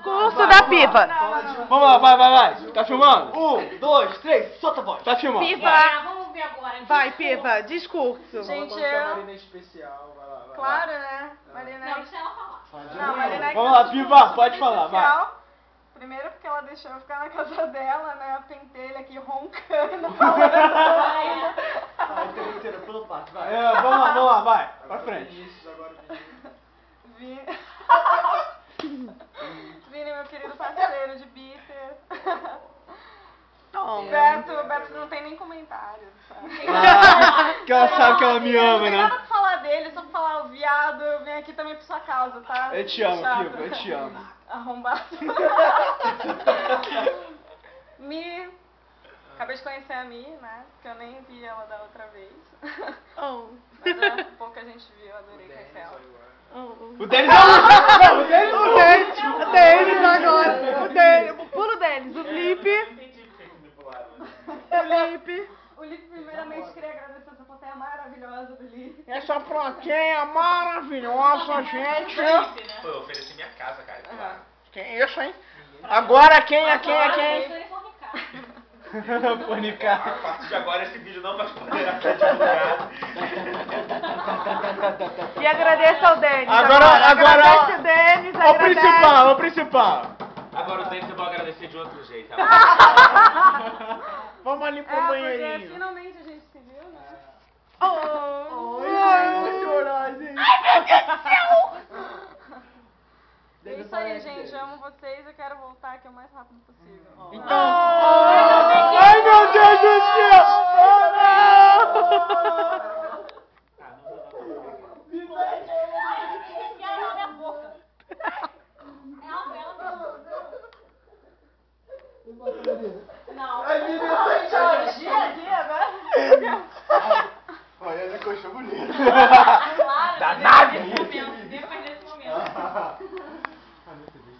Discurso da Pipa. Vamos lá, vai. Tá filmando? 1, 2, 3, solta a voz. Tá filmando. Pipa. Vamos ver agora. Vai, Pipa, discurso. Gente, Marina é especial, vai lá. claro, né? Marina Não, deixa ela falar. Não, Marina é Vamos lá, Pipa, pode falar, vai. especial. Primeiro porque ela deixou eu ficar na casa dela, né? A pentelha aqui roncando, falando ainda. Vai, terceira, pula parte, vai. Vamos lá, vai. Pra frente. Vinícius, agora Vinícius. Vini, meu querido parceiro de bitter. Toma. Beto não tem nem comentário, sabe? Que ela sabe que ela me ama, Não tem né? nada pra falar dele, só pra falar o viado, eu venho aqui também por sua causa, tá? Eu te amo, Chato. Pipa, eu te amo. Arrombado. Acabei de conhecer a Mi, né? Que eu nem vi ela da outra vez. Oh. Mas pouca gente viu, adorei conhecer ela. O Denis é o último. O Denis agora. O Denis. Pula o Denis. O Felipe. O Lipe, primeiramente, queria agradecer essa plateia maravilhosa do Lipe. Essa plateia maravilhosa, gente. Pô, eu ofereci minha casa, cara. Claro. Que isso, hein? Agora quem? Panicar. A partir de agora esse vídeo não vai poder ser divulgado. E agradeça ao Denis. Agora- Agradece o Denis, agradece. O principal. Agora o Denis eu vou agradecer de outro jeito. Vamos ali pro Porque banheirinho. finalmente a gente se viu, né? Vou chorar, gente. É isso aí, gente. Eu amo vocês e quero voltar aqui o mais rápido possível. Ai, meu Deus do céu. Não. Ai, Vinícius, olha, ele coxou bonito. Claro, Danado. depois desse momento. Ah, nesse vídeo.